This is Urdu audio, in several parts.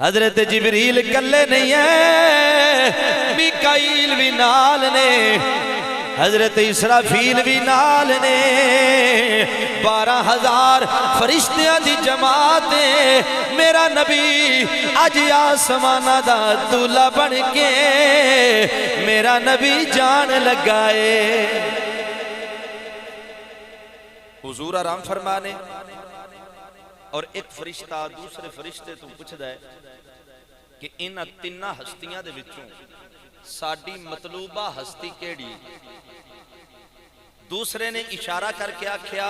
حضرت جبریل کلے نہیں ہے، میکائیل بھی نال نے، حضرت اسرافیل بھی نال نے، 12,000 فرشتیاں دی جماعت ہے۔ میرا نبی اج آسمانہ دا دولہ بن کے میرا نبی جان لگائے۔ حضور آرام فرمانے اور ایک فرشتہ دوسرے فرشتے تو پوچھدا ہے کہ انہاں تیناں ہستیاں دے وچوں ساڈی مطلوبہ ہستی کیڑی؟ دوسرے نے اشارہ کر کے آکھیا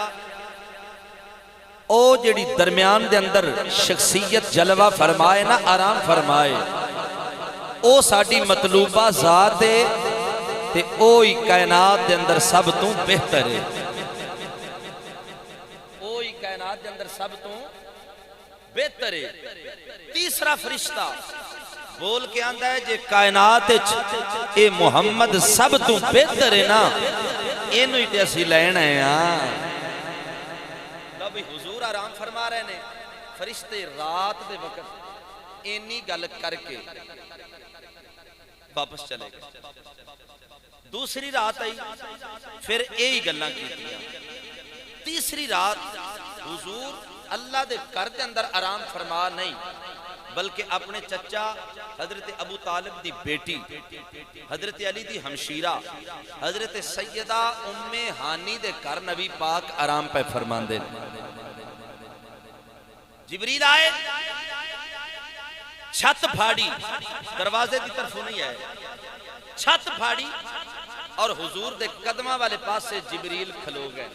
او جڑی درمیان دے اندر شخصیت جلوہ فرمائے نا، آرام فرمائے، او ساڈی مطلوبہ ذات ہے تے اوہی کائنات دے اندر سب تو بہتر ہے، اوہی کائنات دے اندر سب تو بہتر ہے۔ تیسرا فرشتہ بول کے آندہ ہے جے کائنات اے محمد سب تو بہتر ہے نا، اینو ہی تے اسی لینا ہے۔ لو بھی حضور آرام فرما رہے نے، فرشتے رات دے وقت اینی گل کر کے واپس چلے گئے۔ دوسری رات آئی، پھر یہی گلاں کی دیا۔ تیسری رات حضور اللہ دے گھر دے اندر آرام فرما نہیں، بلکہ اپنے چچا حضرت ابو طالب دی بیٹی حضرت علی دی ہمشیرہ حضرت سیدہ ام ہانی دے گھر نبی پاک آرام پہ فرمان دے۔ جبریل آئے، چھت پھاڑی، دروازے دی طرف نہیں آئے، چھت پھاڑی اور حضور دے قدمہ والے پاس سے جبریل کھلو گئے۔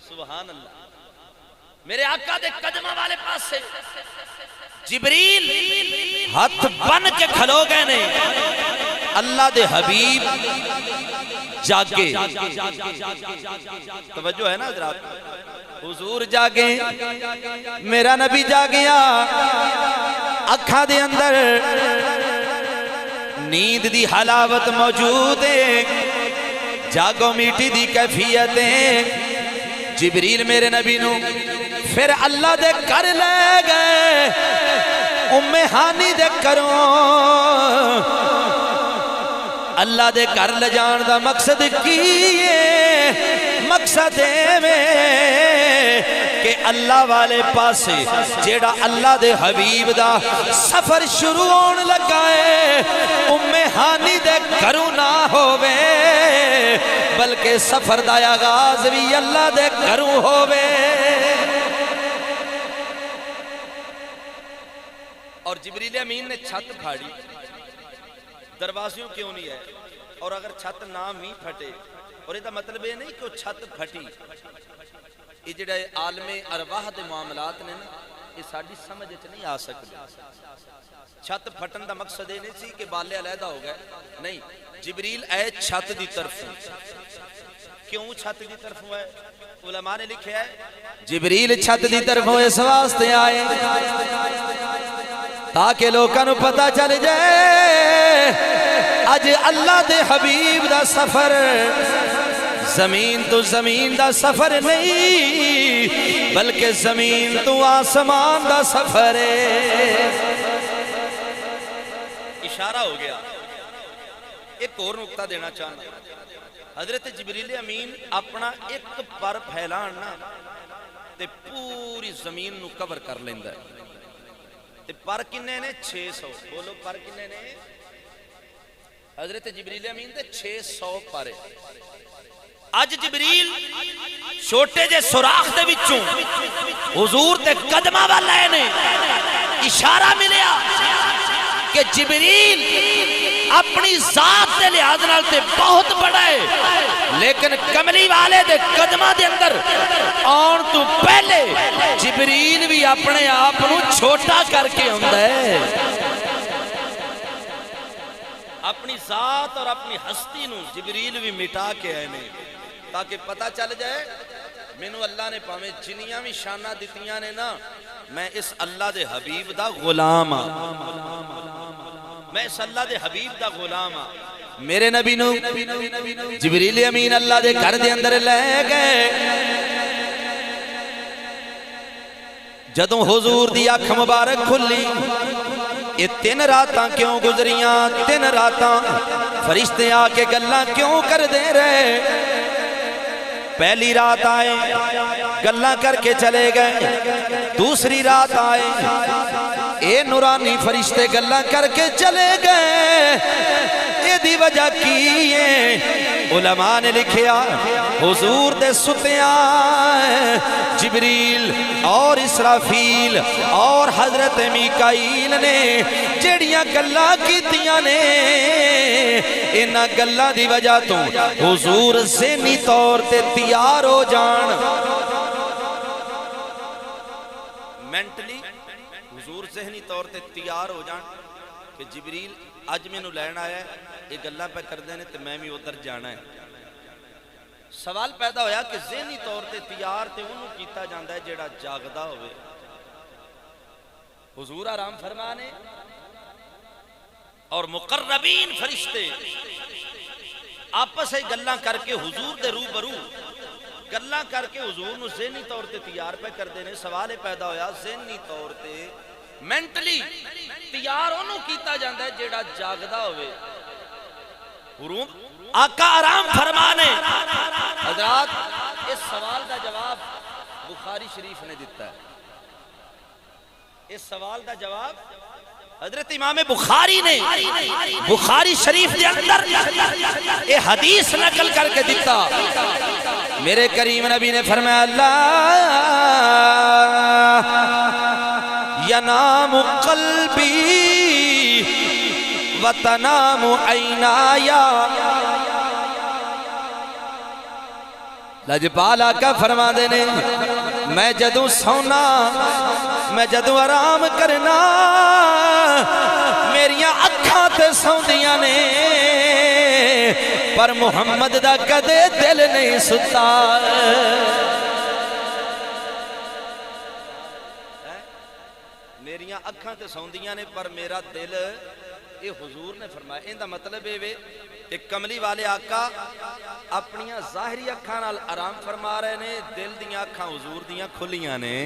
سبحان اللہ، میرے آقا دے قدمہ والے پاس سے جبریل ہاتھ بن کے کھلو گئے نے۔ اللہ دے حبیب جاگے، توجہ ہے نا حضرات، حضور جاگے، میرا نبی جاگیا، اکھا دے اندر نیند دی حلاوت موجود ہے، جاگو میٹھی دی کیفیت ہے۔ جبریل میرے نبی نو پھر اللہ دے کر لے گئے، ام ہانی دے کروں اللہ دے کر لے جان دا مقصد کی ہے، مقصد میں کہ اللہ والے پاسے جیڑا اللہ دے حبیب دا سفر شروع ہون لگائے، ام ہانی دے کروں نہ ہووے، بلکہ سفر دا آغاز بھی اللہ دے کروں ہووے۔ اور جبریل امین نے چھت پھاڑی، دروازیوں کیوں نہیں ہے؟ اور اگر چھت نہ بھی پھٹے، اور یہ مطلب یہ نہیں کہ وہ چھت پھٹی، یہ جڑا عالم ارواح دے معاملات نے نا، یہ ساڑی سمجھ نہیں آ سکتے۔ چھت پھٹن دا مقصد یہ نہیں سی کہ بالے علیحدہ ہو گئے، نہیں، جبریل اے چھت دی طرف، کیوں چھت دی طرف ہوئے؟ علماء نے لکھا ہے جبریل چھت دی طرف ہوئے اس واسطے آئے تاکہ لوگوں کو پتہ چل جائے اج اللہ دے حبیب دا سفر زمین تو زمین دا سفر نہیں بلکہ زمین تو آسمان دا سفر ہے۔ اشارہ ہو گیا۔ ایک اور نقطہ دینا چاہنا، حضرت جبریل امین اپنا ایک پر پھیلانا تے پوری زمین نو کور کر لیندہ ہے۔ تے پر کنے نے 600، بولو پر کنے نے؟ حضرت جبریل امین تے 600 پر ہے۔ اج جبریل چھوٹے جے سوراخ دے وچوں حضور تے قدمہ والے نے اشارہ ملیا کہ جبریل اپنی ذات دے لحاظ نال تے بہت بڑا ہے لیکن کملی والے دے قدمہ دے اندر آن تو پہلے جبریل بھی اپنے آپ نو چھوٹا کر کے ہوندا ہے، اپنی ذات اور اپنی ہستی نو جبریل بھی مٹا کے آئے نے تاکہ پتہ چل جائے مینوں اللہ نے پاویں جنیاں بھی شانہ دتیاں نے نا، میں اس اللہ دے حبیب دا غلام ہاں، میں اس اللہ دے حبیب دا غلام ہاں۔ میرے نبی نو جبریل امین اللہ دے گھر دے اندر لے گئے، جدوں حضور دی اکھ مبارک کھلی یہ 3 راتاں کیوں گزریاں 3 راتاں فرشتے آ کے گلاں کیوں کر دے رہے پہلی رات آئے گلاں کر کے چلے گئے دوسری رات آئے اے نورانی فرشتے گلاں کر کے چلے گئے یہ دی وجہ کی ہے علماء نے لکھیا حضور دے ستیاں جبریل اور اسرافیل اور حضرت میکائیل نے جڑیاں گلاں کیتیاں نے انہاں گلاں دی وجہ تو حضور ذہنی طور تے تیار ہو جان مینٹلی حضور ذہنی طور تے تیار ہو جان کہ جبریل اج مینوں لین آیا ہے یہ گلاں پہ کر دینے تے میں بھی ادھر جانا ہے سوال پیدا ہویا کہ ذہنی طور تے تیار تے انہوں کیتا جاندہ ہے جیڑا جاگدا ہوئے حضور آرام فرمانے اور مقربین فرشتے آپس ہی گلاں کر کے حضور دے روبرو گلاں کر کے حضور نو ذہنی طور تے تیار پہ کر دینے سوال پیدا ہویا ذہنی طور تے مینٹلی تیار انہوں کیتا جاندہ ہے جیڑا جاگدا ہوئے آقا آرام فرمانے حضرات اس سوال دا جواب بخاری شریف نے دیتا ہے اس سوال دا جواب حضرت امام بخاری نے بخاری شریف دے اندر یہ حدیث نقل کر کے دیتا میرے کریم نبی نے فرمایا اللہ ینام قلبی وتنام عینایا لجپال آقا فرما دینے میں جدوں سونا میں جدوں آرام کرنا میریاں اکھاں تے سوندیاں نے پر محمد دا کدے دل نہیں ستا میریاں اکھاں تے سوندیاں نے پر میرا دل یہ حضور نے فرمایا ان دا مطلب ہے کہ کملی والے آقا اپنیاں ظاہری اکھاں نال آرام فرما رہے نے دل دیاں اکھاں حضور دیاں کھلیاں نے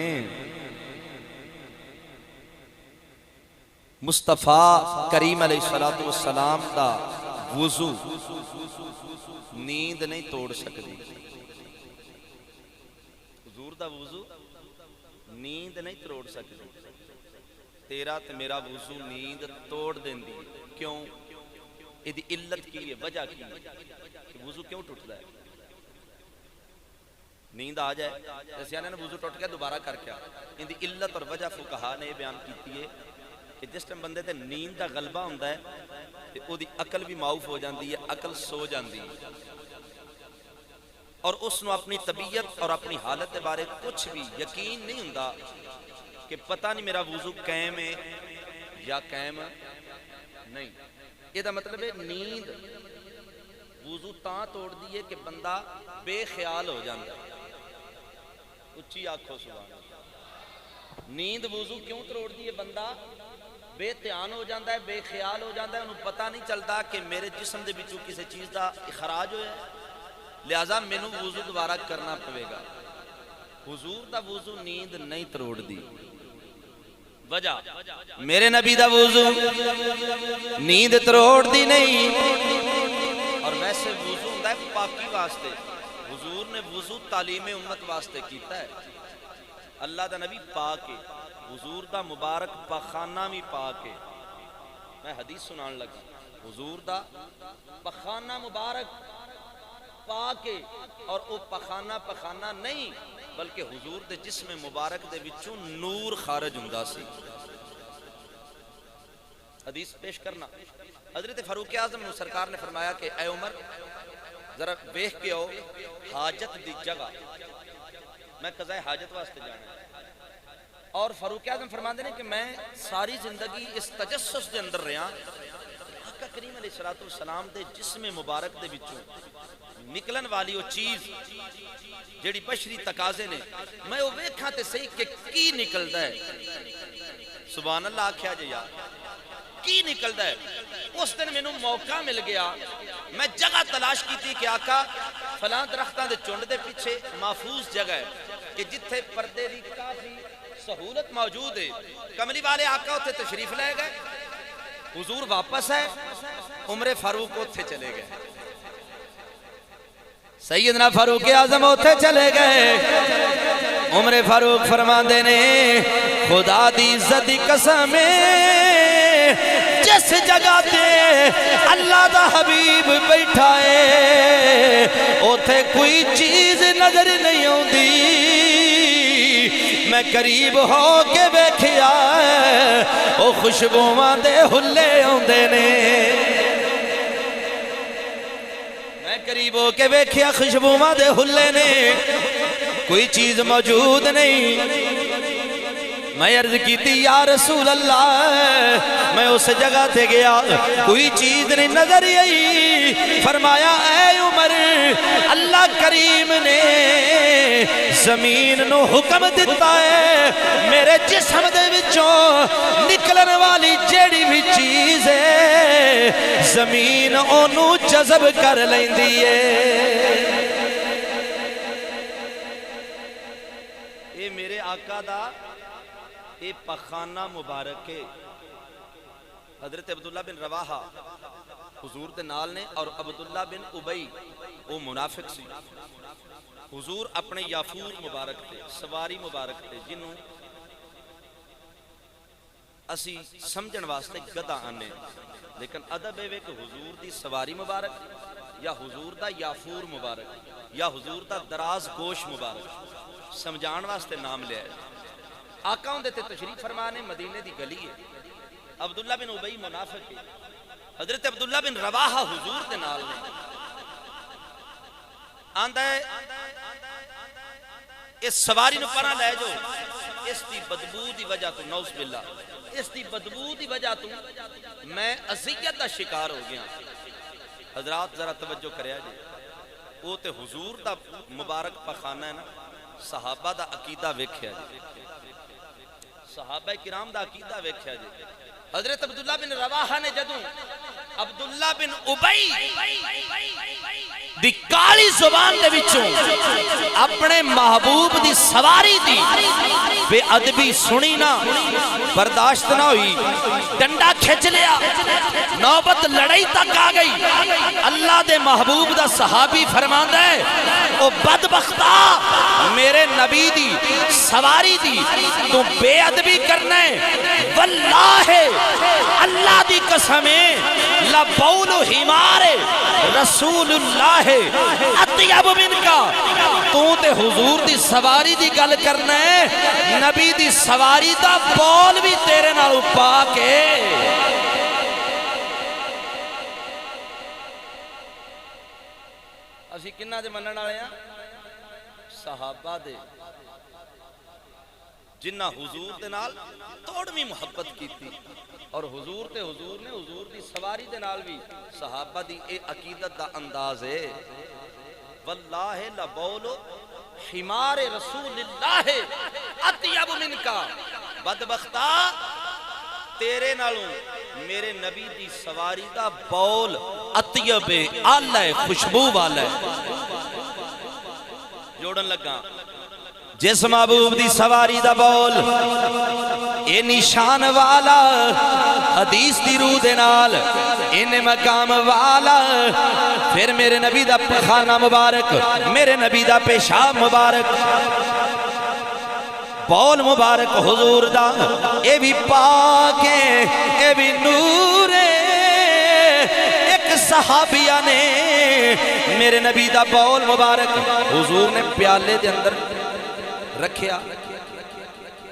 مصطفیٰ کریم علیہ السلام دا وضو نیند نہیں توڑ سکتی حضور دا وضو نیند نہیں توڑ سکتی تیرا تے میرا وضو نیند توڑ دین دی کیوں یہ دی علت کی ہے وجہ کی کہ وضو کیوں ٹوٹتا ہے نیند آ جائے جیسے نے وضو ٹوٹ گیا دوبارہ کر کیا ان دی علت اور وجہ فقہا نے بیان کیتی ہے کہ جس ٹائم بندے تے نیند دا غلبہ ہوندا ہے تے او دی عقل بھی معاف ہو جاندی ہے عقل سو جاندی ہے اور اس نو اپنی طبیعت اور اپنی حالت کے بارے کچھ بھی یقین نہیں ہوندا کہ پتہ نہیں میرا وضو قائم ہے یا قائم نہیں یہ دا مطلب ہے نیند وضو تاں توڑ دیئے کہ بندہ بے خیال ہو جاندہ اچھی آنکھوں سبحان نیند وضو کیوں توڑ دیئے بندہ بے دھیان ہو جاندہ ہے بے خیال ہو جاندہ ہے انہوں پتہ نہیں چلتا کہ میرے جسم دے بچوں کسی چیز دا اخراج ہویا ہے لہذا مینوں وضو دوبارہ کرنا پڑے گا حضور دا وضو نیند نہیں توڑ دی وجہ میرے نبی دا وضو نیند توڑ دی نہیں اور ویسے وضو ہوندا ہے پاکی واسطے حضور نے وضو تعلیم امت واسطے کیتا ہے اللہ دا نبی پاک ہے حضور دا مبارک پخانہ بھی پاک ہے میں حدیث سنان لگا حضور دا پخانہ مبارک پاک ہے اور وہ پخانہ نہیں بلکہ حضور دے جسم مبارک دے وچوں نور خارج ہوندا سی حدیث پیش کرنا حضرت فاروق اعظم سرکار نے فرمایا کہ اے عمر ذرا دیکھ کے آؤ حاجت دی جگہ میں قضاء حاجت واسطے جانا اور فاروق اعظم فرماندے نے کہ میں ساری زندگی اس تجسس دے اندر رہا آقا کریم علیہ السلام دے جسم مبارک دے وچوں نکلن والی وہ چیز جیڑی بشری تقاضے نے میں وہ ویکھاں تے صحیح کہ کی نکلدا ہے سبحان اللہ آکھیا جے یار کی نکلدا ہے اس دن مینوں موقع مل گیا میں جگہ تلاش کی تھی کہ آقا فلاں درختاں دے چونڈ دے پیچھے محفوظ جگہ ہے کہ جتھے پردے دی کافی سہولت موجود ہے. کملی والے آقا اتنے تشریف لے گئے, حضور واپس ہے, عمر فاروق اتنے چلے گئے, سیدنا فاروق اعظم اتنے چلے گئے. عمر فاروق فرماندے نے خدا دی عزت دی قسم جس جگہ تے اللہ دا حبیب بیٹھا ہے اوتھے کوئی چیز نظر نہیں آندی. میں قریب ہو کے ویکھیا او خوشبوواں دے ہلے آندے نے. میں قریب ہو کے ویکھیا خوشبوواں دے ہلے نے, کوئی چیز موجود نہیں. میں عرض کیتی یا رسول اللہ, میں اس جگہ تے گیا کوئی چیز نہیں نظر آئی. فرمایا اے عمر, اللہ کریم نے زمین نو حکم دیتا ہے میرے جسم دے وچوں نکلن والی جیڑی بھی چیز ہے زمین اونوں جذب کر لیندی ہے. اے میرے آقا دا اے پخانہ مبارک ہے. حضرت عبداللہ بن رواحہ حضور دے نال نے, اور عبداللہ بن ابئی وہ منافق سی. حضور اپنے یافور مبارک تھے, سواری مبارک تھے, جنہوں اسی سمجھن واسطے گدا آنے, لیکن ادب ہے کہ حضور دی سواری مبارک یا حضور دا یافور مبارک یا حضور دا دراز گوش مبارک سمجھان واسطے نام لے آئے. آقا ہوں دیتے تشریف فرمانے, مدینے دی گلی ہے. عبداللہ بن ابئی منافق ہے. حضرت عبداللہ بن رواحہ حضور دے نال نے آندہ ہے اس سواری نو پرا لے جو, اس دی بدبو دی وجہ تو, نوز باللہ, اس دی بدبو دی وجہ تو میں اذیت دا شکار ہو گیا. حضرات ذرا توجہ کریا جی, وہ تے حضور دا مبارک پخانہ ہے نا, صحابہ دا عقیدہ ویکھیا جی, صحابہ کرام دا عقیدہ ویکھیا جی. حضرت عبداللہ بن رواحہ نے جدوں عبداللہ بن ابئی دی کالی زبان دے وچوں اپنے محبوب دی سواری دی بے ادبی سنی نا, برداشت نہ ہوئی, ڈنڈا کھچ لیا, نوبت لڑائی تک آ گئی. اللہ دے محبوب دا صحابی فرماندا ہے او بدبختہ, میرے نبی دی سواری دی تو بے ادبی کرنا ہے, واللہ اللہ دی قسمیں لبول حمار رسول اللہ اطیب من کا. تو تے حضور دی سواری دی گل کرنا ہے, نبی دی سواری دا بول بھی تیرے نال پا کے. اسی کنہ دے منن والے ہیں, صحابہ دے جنہ حضور دے نال توڑویں محبت کی تھی, اور حضور تے حضور نے حضور دی سواری دے نال بھی صحابہ دی اے عقیدت دا انداز ہے. واللہ لبولو حمار رسول اللہ اطیب من کا. بدبختہ تیرے نالوں میرے نبی دی سواری دا بول اطیب اعلی خوشبو والا ہے. جوڑن لگا جس محبوب دی سواری دا بول اے نشان والا, حدیث دی روح دے نال ان مقام والا, پھر میرے نبی دا پخانہ مبارک, میرے نبی دا پیشاب مبارک, بول مبارک حضور دا اے بھی پاک ہے, اے بھی نور ہے. ایک صحابیہ نے میرے نبی دا بول مبارک حضور نے پیالے دے اندر رکھیا,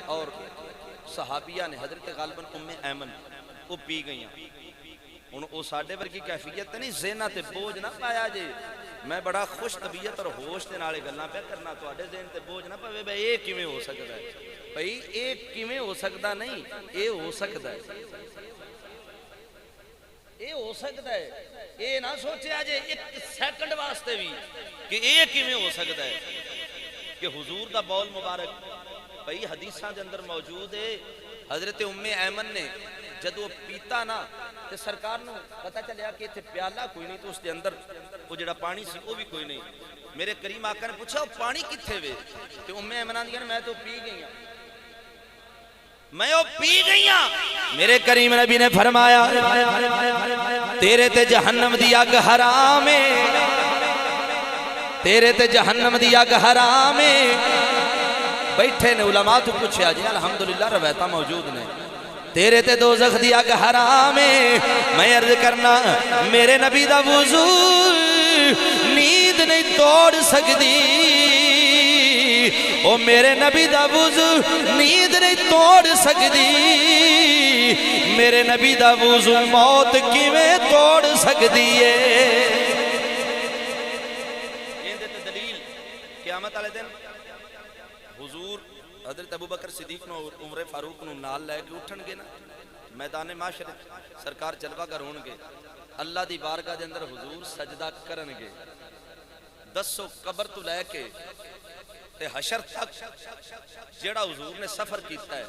اور صحابیہ نے حضرت غالباً ام ایمن وہ پی گئیاں. ان او ساڈے ورگی کیفیت نہیں, ذہناں تے بوجھ نہ پایا جے. میں بڑا خوش طبیعت اور ہوش دے نال گلاں پہ کرنا, تواڈے ذہن تے بوجھ نہ پوے بھئی اے کیویں ہو سکدا ہے, بھئی اے کیویں ہو سکدا نہیں, اے ہو سکدا ہے, اے ہو سکدا ہے. اے نہ سوچیا جے ایک سیکنڈ واسطے بھی کہ اے کیویں ہو سکدا ہے کہ حضور دا بول مبارک. بھئی حدیثاں دے اندر موجود ہے, حضرت ام ایمن نے جدو پیتا نا تے سرکار نو پتہ چلیا کہ تے پیالہ کوئی نہیں, تو اس دے اندر وہ جڑا پانی سی وہ بھی کوئی نہیں. میرے کریم آقا نے پوچھا وہ پانی کتھے وے, تے ام ایمن آندیاں میں تو پی گئی ہوں. میں وہ پی گئی ہاں. میرے کریم نبی نے فرمایا تیرے تے جہنم دی اگ حرام ہے، تیرے تے جہنم دی اگ حرام ہے. بیٹھے نے علماء تو پوچھا جی الحمدللہ روایتاں موجود نے. تیرے تے دوزخ دی اگ حرام ہے. میں عرض کرنا میرے نبی دا وضو نیند نہیں توڑ سکدی، او میرے نبی دا وضو نیند نہیں توڑ سکدی. میرے نبی دا وضو موت کیویں توڑ سکدی ہے. دلیل قیامت والے دن حضور حضرت ابو بکر صدیق نو عمر فاروق نو نال لے کے اٹھن گے نا میدان معاشر سرکار جلوہ گر ہون گے. اللہ دی بارگاہ دے اندر حضور سجدہ کرن گے. دسو قبر تو لے کے تے حشر تک جیڑا حضور نے سفر کیتا ہے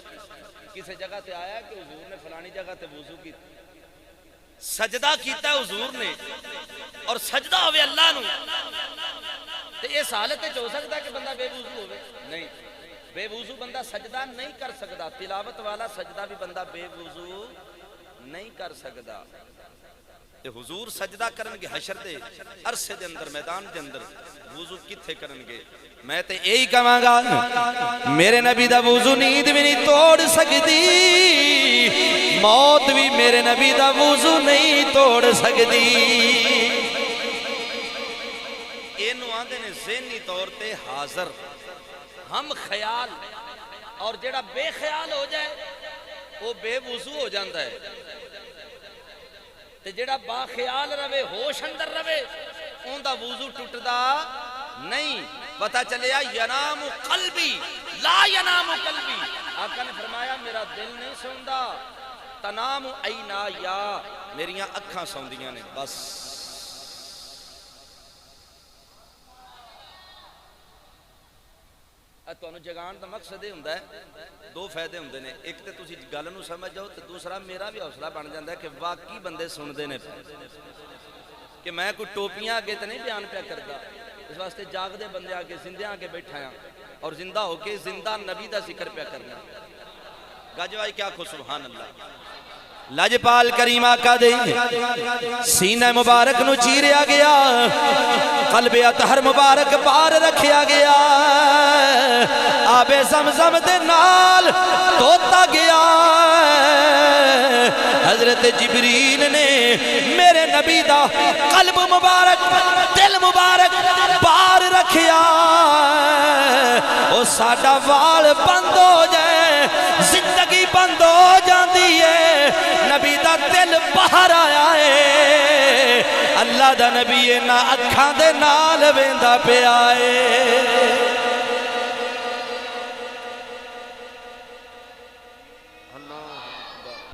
کسی جگہ تے آیا ہے کہ حضور نے فلانی جگہ تے وضو کی سجدہ کیتا ہے حضور نے اور سجدہ ہوئے اللہ نو تے اس حالت ہو سکتا ہے کہ بندہ بے وضو ہوئے؟ نہیں، بے وضو بندہ سجدہ نہیں کر سکتا. تلاوت والا سجدہ بھی بندہ بے وضو نہیں کر سکتا. تے حضور سجدہ کرن گے حشر دے عرصے دے اندر میدان دے اندر وضو کتھے کرن گے؟ میں تے یہی کہاں گا میرے نبی دا وضو نیند بھی نہیں توڑ سکتی، موت بھی میرے نبی دا وضو نہیں توڑ سکتی. اینو آندے نے ذہنی طور تے حاضر ہم خیال، اور جڑا بے خیال ہو جائے وہ بے وضو ہو جاندہ ہے. تے جڑا با خیال روے ہوش اندر روے اون دا وضو ٹوٹدا نہیں. پتہ چلیا ینام قلبی لا ینام قلبی. آقا نے فرمایا میرا دل نہیں سوندا، تنام عینا یا میریاں اکھاں سوندیاں نے بس. تانوں جگان دا مقصد یہ ہوندا ہے دو فائدے ہوندے نے. ایک تے تسی گل نوں سمجھ جاؤ تے دوسرا میرا بھی حوصلہ بن جاندا ہے کہ واقعی بندے سندے نے کہ میں کوئی ٹوپیاں اگے تے نہیں بیان پیا کردا. اس واسطے جاگ دے بندے آگے زندے آگے بیٹھا ہاں اور زندہ ہو کے زندہ نبی دا ذکر پیا کرنا. گج بھائی کیا کھو سبحان اللہ. لاجپال کریم آقا دے سینہ مبارک نو چیریا گیا، قلب اطہر مبارک بار رکھیا گیا، آب زمزم دے نال دھوتا گیا. حضرت جبریل نے میرے نبی دا قلب مبارک دل مبارک بار رکھیا. او ساڈا وال بند ہو جائے زندگی بند ہو جاندی ہے، نبی دا دل باہر آیا ہے. اللہ دا نبی نہ اکھاں دے نال ویندا پیا ہے.